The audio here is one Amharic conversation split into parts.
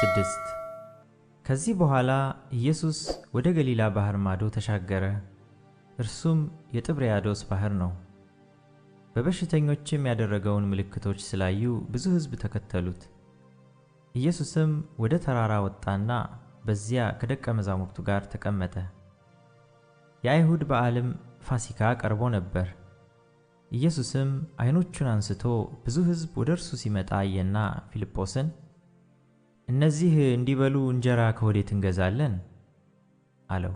6 ከዚህ በኋላ ኢየሱስ ወደ ገሊላ ባህር ማዶ ተሻገረ። እርሱም የጥብርያዶስ ባህር ነው። በበሽተኞችም ያደረገውን ምልክቶች ስላዩ ብዙ ሕዝብ ተከተሉት። ኢየሱስም ወደ ተራራ ወጣና በዚያ ከደቀ መዛሙርቱ ጋር ተቀመጠ። የአይሁድ በዓልም ፋሲካ ቀርቦ ነበር። ኢየሱስም ዓይኖቹን አንስቶ ብዙ ሕዝብ ወደ እርሱ ሲመጣ አየና ፊልጶስን እነዚህ እንዲበሉ እንጀራ ከወዴት እንገዛለን? አለው።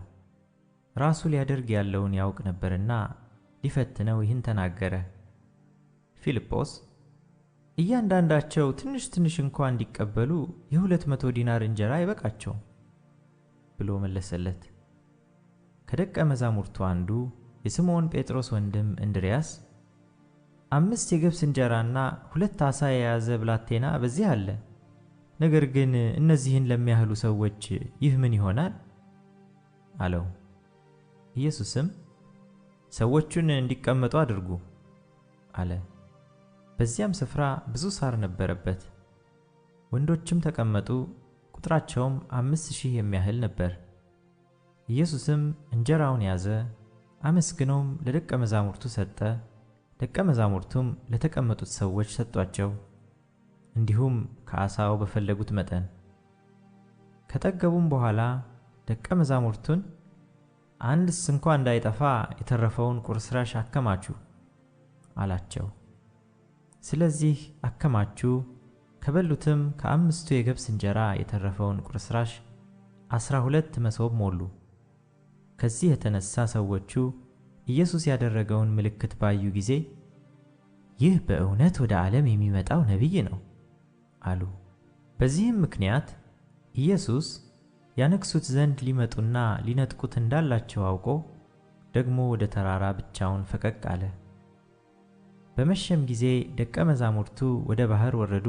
ራሱ ሊያደርግ ያለውን ያውቅ ነበርና ሊፈትነው ይህን ተናገረ። ፊልጶስ እያንዳንዳቸው ትንሽ ትንሽ እንኳን እንዲቀበሉ የ200 ዲናር እንጀራ አይበቃቸውም ብሎ መለሰለት። ከደቀ መዛሙርቱ አንዱ የስምዖን ጴጥሮስ ወንድም እንድርያስ 5 የገብስ እንጀራና 2 ዓሣ የያዘ ብላቴና በዚህ አለ፣ ነገር ግን እነዚህን ለሚያህሉ ሰዎች ይህ ምን ይሆናል? አለው። ኢየሱስም ሰዎቹን እንዲቀመጡ አድርጉ አለ። በዚያም ስፍራ ብዙ ሣር ነበረበት። ወንዶችም ተቀመጡ፣ ቁጥራቸውም 5000 የሚያህል ነበር። ኢየሱስም እንጀራውን ያዘ፣ አመስግኖም ለደቀ መዛሙርቱ ሰጠ። ደቀ መዛሙርቱም ለተቀመጡት ሰዎች ሰጧቸው፣ እንዲሁም ከዓሣው በፈለጉት መጠን። ከጠገቡም በኋላ ደቀ መዛሙርቱን አንድስ እንኳ እንዳይጠፋ የተረፈውን ቁርስራሽ አከማቹ አላቸው። ስለዚህ አከማቹ። ከበሉትም ከ5ቱ የገብስ እንጀራ የተረፈውን ቁርስራሽ 12 መሶብ ሞሉ። ከዚህ የተነሳ ሰዎቹ ኢየሱስ ያደረገውን ምልክት ባዩ ጊዜ ይህ በእውነት ወደ ዓለም የሚመጣው ነቢይ ነው አሉ። በዚህም ምክንያት ኢየሱስ ያነግሡት ዘንድ ሊመጡና ሊነጥቁት እንዳላቸው አውቆ ደግሞ ወደ ተራራ ብቻውን ፈቀቅ አለ። በመሸም ጊዜ ደቀ መዛሙርቱ ወደ ባህር ወረዱ።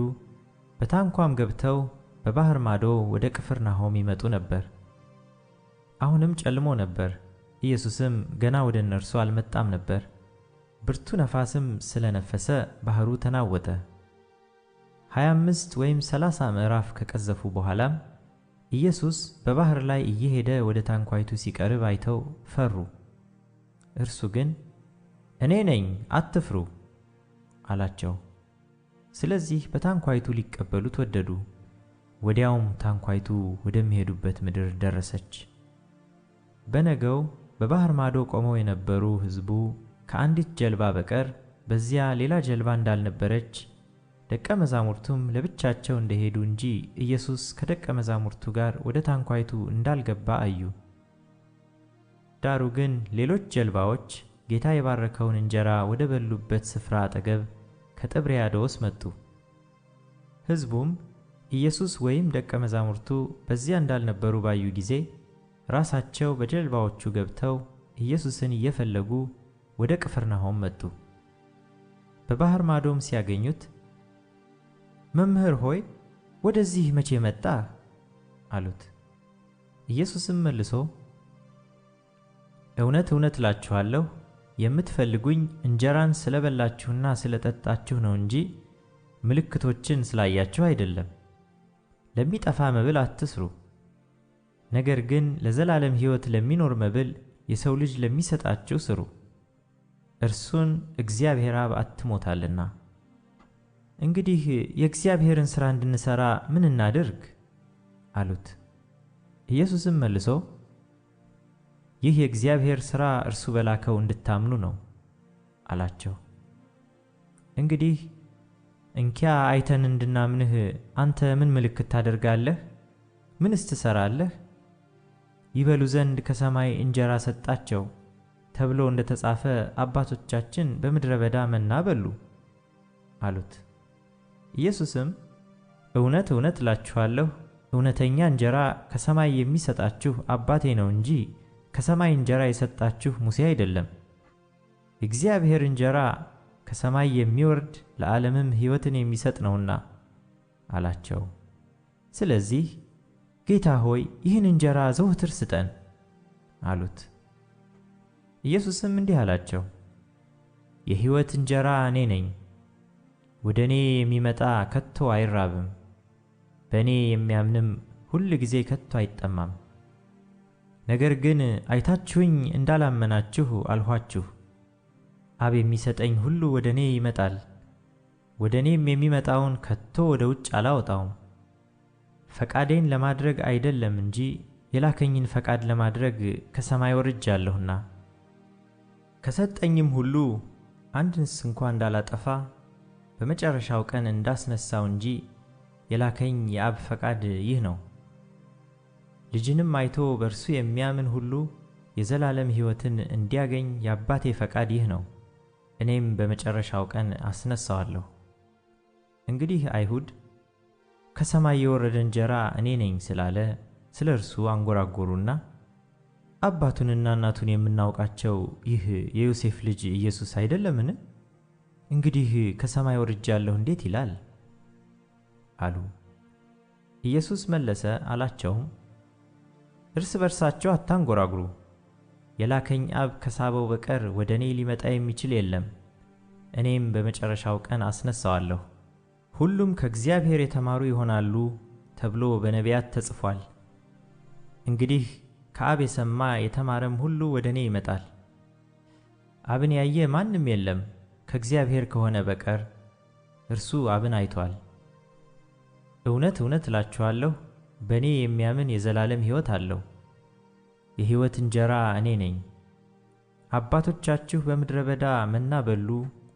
በታንኳም ገብተው በባህር ማዶ ወደ ቅፍርናሆም ይመጡ ነበር። አሁንም ጨልሞ ነበር። ኢየሱስም ገና ወደ እነርሱ አልመጣም ነበር። ብርቱ ነፋስም ስለነፈሰ ባህሩ ተናወጠ። 25 ወይም 30 ምዕራፍ ከቀዘፉ በኋላም ኢየሱስ በባህር ላይ እየሄደ ወደ ታንኳይቱ ሲቀርብ አይተው ፈሩ። እርሱ ግን እኔ ነኝ፣ አትፍሩ አላቸው። ስለዚህ በታንኳይቱ ሊቀበሉት ወደዱ። ወዲያውም ታንኳይቱ ወደሚሄዱበት ምድር ደረሰች። በነገው በባህር ማዶ ቆመው የነበሩ ሕዝቡ ከአንዲት ጀልባ በቀር በዚያ ሌላ ጀልባ እንዳልነበረች፣ ደቀ መዛሙርቱም ለብቻቸው እንደሄዱ እንጂ ኢየሱስ ከደቀ መዛሙርቱ ጋር ወደ ታንኳይቱ እንዳልገባ አዩ። ዳሩ ግን ሌሎች ጀልባዎች ጌታ የባረከውን እንጀራ ወደ በሉበት ስፍራ አጠገብ ከጥብርያዶስ መጡ። ሕዝቡም ኢየሱስ ወይም ደቀ መዛሙርቱ በዚያ እንዳልነበሩ ባዩ ጊዜ ራሳቸው በጀልባዎቹ ገብተው ኢየሱስን እየፈለጉ ወደ ቅፍርናሆም መጡ። በባህር ማዶም ሲያገኙት መምህር ሆይ ወደዚህ መቼ መጣህ? አሉት። ኢየሱስም መልሶ እውነት እውነት እላችኋለሁ የምትፈልጉኝ እንጀራን ስለበላችሁና ስለጠጣችሁ ነው እንጂ ምልክቶችን ስላያችሁ አይደለም። ለሚጠፋ መብል አትስሩ፣ ነገር ግን ለዘላለም ሕይወት ለሚኖር መብል የሰው ልጅ ለሚሰጣችሁ ስሩ። እርሱን እግዚአብሔር አብ አትሞታልና። እንግዲህ የእግዚአብሔርን ሥራ እንድንሠራ ምን እናድርግ? አሉት። ኢየሱስም መልሶ ይህ የእግዚአብሔር ሥራ እርሱ በላከው እንድታምኑ ነው አላቸው። እንግዲህ እንኪያ አይተን እንድናምንህ አንተ ምን ምልክት ታደርጋለህ? ምንስ ትሠራለህ? ይበሉ ዘንድ ከሰማይ እንጀራ ሰጣቸው ተብሎ እንደተጻፈ አባቶቻችን በምድረ በዳ መና በሉ አሉት። ኢየሱስም እውነት እውነት እላችኋለሁ እውነተኛ እንጀራ ከሰማይ የሚሰጣችሁ አባቴ ነው እንጂ ከሰማይ እንጀራ የሰጣችሁ ሙሴ አይደለም። የእግዚአብሔር እንጀራ ከሰማይ የሚወርድ ለዓለምም ሕይወትን የሚሰጥ ነውና አላቸው። ስለዚህ ጌታ ሆይ ይህን እንጀራ ዘወትር ስጠን አሉት። ኢየሱስም እንዲህ አላቸው፣ የሕይወት እንጀራ እኔ ነኝ። ወደ እኔ የሚመጣ ከቶ አይራብም፣ በእኔ የሚያምንም ሁል ጊዜ ከቶ አይጠማም። ነገር ግን አይታችሁኝ እንዳላመናችሁ አልኋችሁ። አብ የሚሰጠኝ ሁሉ ወደ እኔ ይመጣል፣ ወደ እኔም የሚመጣውን ከቶ ወደ ውጭ አላወጣውም። ፈቃዴን ለማድረግ አይደለም እንጂ የላከኝን ፈቃድ ለማድረግ ከሰማይ ወርጃለሁና። ከሰጠኝም ሁሉ አንድንስ እንኳ እንዳላጠፋ በመጨረሻው ቀን እንዳስነሳው እንጂ የላከኝ የአብ ፈቃድ ይህ ነው። ልጅንም አይቶ በእርሱ የሚያምን ሁሉ የዘላለም ሕይወትን እንዲያገኝ የአባቴ ፈቃድ ይህ ነው፣ እኔም በመጨረሻው ቀን አስነሳዋለሁ። እንግዲህ አይሁድ ከሰማይ የወረደ እንጀራ እኔ ነኝ ስላለ ስለ እርሱ አንጎራጎሩና አባቱንና እናቱን የምናውቃቸው ይህ የዮሴፍ ልጅ ኢየሱስ አይደለምን? እንግዲህ ከሰማይ ወርጃለሁ እንዴት ይላል አሉ። ኢየሱስ መለሰ አላቸውም፣ እርስ በርሳቸው አታንጎራጉሩ። የላከኝ አብ ከሳበው በቀር ወደ እኔ ሊመጣ የሚችል የለም፣ እኔም በመጨረሻው ቀን አስነሳዋለሁ። ሁሉም ከእግዚአብሔር የተማሩ ይሆናሉ ተብሎ በነቢያት ተጽፏል። እንግዲህ ከአብ የሰማ የተማረም ሁሉ ወደ እኔ ይመጣል። አብን ያየ ማንም የለም ከእግዚአብሔር ከሆነ በቀር፣ እርሱ አብን አይቷል። እውነት እውነት እላችኋለሁ፣ በእኔ የሚያምን የዘላለም ሕይወት አለው። የሕይወት እንጀራ እኔ ነኝ። አባቶቻችሁ በምድረ በዳ መና በሉ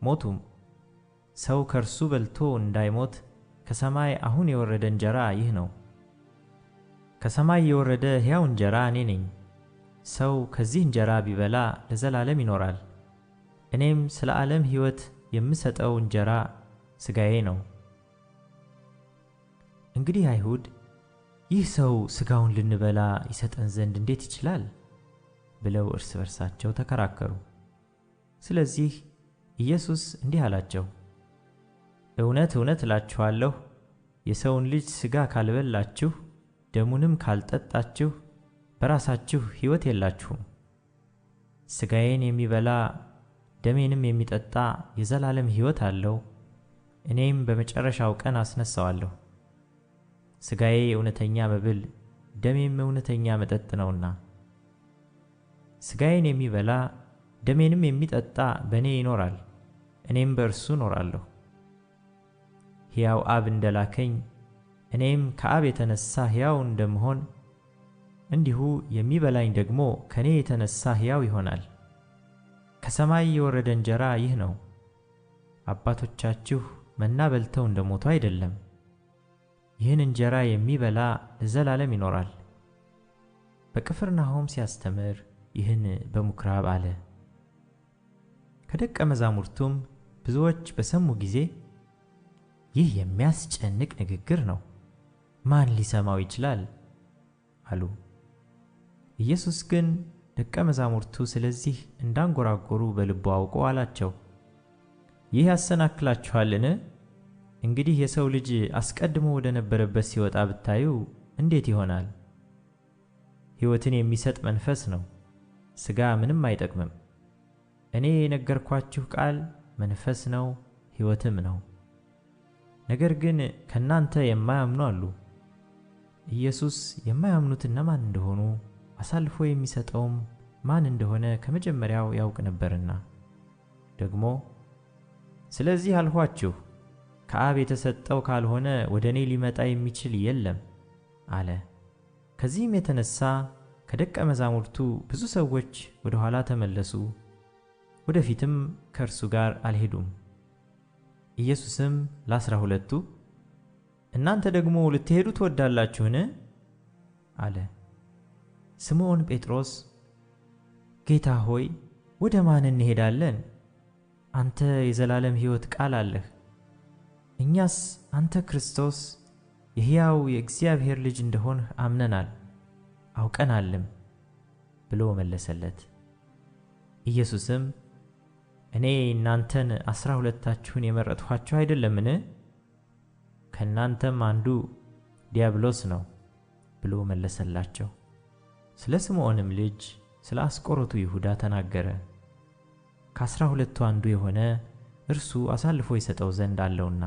ሞቱም። ሰው ከእርሱ በልቶ እንዳይሞት ከሰማይ አሁን የወረደ እንጀራ ይህ ነው። ከሰማይ የወረደ ሕያው እንጀራ እኔ ነኝ። ሰው ከዚህ እንጀራ ቢበላ ለዘላለም ይኖራል። እኔም ስለ ዓለም ሕይወት የምሰጠው እንጀራ ሥጋዬ ነው። እንግዲህ አይሁድ ይህ ሰው ሥጋውን ልንበላ ይሰጠን ዘንድ እንዴት ይችላል ብለው እርስ በርሳቸው ተከራከሩ። ስለዚህ ኢየሱስ እንዲህ አላቸው፣ እውነት እውነት እላችኋለሁ፣ የሰውን ልጅ ሥጋ ካልበላችሁ ደሙንም ካልጠጣችሁ በራሳችሁ ሕይወት የላችሁም። ሥጋዬን የሚበላ ደሜንም የሚጠጣ የዘላለም ሕይወት አለው፣ እኔም በመጨረሻው ቀን አስነሣዋለሁ። ሥጋዬ እውነተኛ መብል ደሜም እውነተኛ መጠጥ ነውና። ሥጋዬን የሚበላ ደሜንም የሚጠጣ በእኔ ይኖራል፣ እኔም በእርሱ እኖራለሁ። ሕያው አብ እንደላከኝ እኔም ከአብ የተነሣ ሕያው እንደምሆን እንዲሁ የሚበላኝ ደግሞ ከእኔ የተነሣ ሕያው ይሆናል። ከሰማይ የወረደ እንጀራ ይህ ነው። አባቶቻችሁ መና በልተው እንደሞቱ አይደለም። ይህን እንጀራ የሚበላ ለዘላለም ይኖራል። በቅፍርናሆም ሲያስተምር ይህን በምኵራብ አለ። ከደቀ መዛሙርቱም ብዙዎች በሰሙ ጊዜ ይህ የሚያስጨንቅ ንግግር ነው፣ ማን ሊሰማው ይችላል አሉ። ኢየሱስ ግን ደቀ መዛሙርቱ ስለዚህ እንዳንጎራጎሩ በልቡ አውቆ አላቸው፣ ይህ ያሰናክላችኋልን? እንግዲህ የሰው ልጅ አስቀድሞ ወደ ነበረበት ሲወጣ ብታዩ እንዴት ይሆናል? ሕይወትን የሚሰጥ መንፈስ ነው፣ ሥጋ ምንም አይጠቅምም። እኔ የነገርኳችሁ ቃል መንፈስ ነው ሕይወትም ነው። ነገር ግን ከእናንተ የማያምኑ አሉ። ኢየሱስ የማያምኑት እነማን እንደሆኑ አሳልፎ የሚሰጠውም ማን እንደሆነ ከመጀመሪያው ያውቅ ነበርና፣ ደግሞ ስለዚህ አልኋችሁ፣ ከአብ የተሰጠው ካልሆነ ወደ እኔ ሊመጣ የሚችል የለም አለ። ከዚህም የተነሣ ከደቀ መዛሙርቱ ብዙ ሰዎች ወደ ኋላ ተመለሱ፣ ወደፊትም ከእርሱ ጋር አልሄዱም። ኢየሱስም ለ12ቱ እናንተ ደግሞ ልትሄዱ ትወዳላችሁን? አለ። ስምዖን ጴጥሮስ ጌታ ሆይ ወደ ማን እንሄዳለን? አንተ የዘላለም ሕይወት ቃል አለህ። እኛስ አንተ ክርስቶስ የሕያው የእግዚአብሔር ልጅ እንደሆንህ አምነናል አውቀናልም ብሎ መለሰለት። ኢየሱስም እኔ እናንተን 12ታችሁን የመረጥኋችሁ አይደለምን? ከእናንተም አንዱ ዲያብሎስ ነው ብሎ መለሰላቸው። ስለ ስምዖንም ልጅ ስለ አስቆሮቱ ይሁዳ ተናገረ። ከ12ቱ አንዱ የሆነ እርሱ አሳልፎ ይሰጠው ዘንድ አለውና።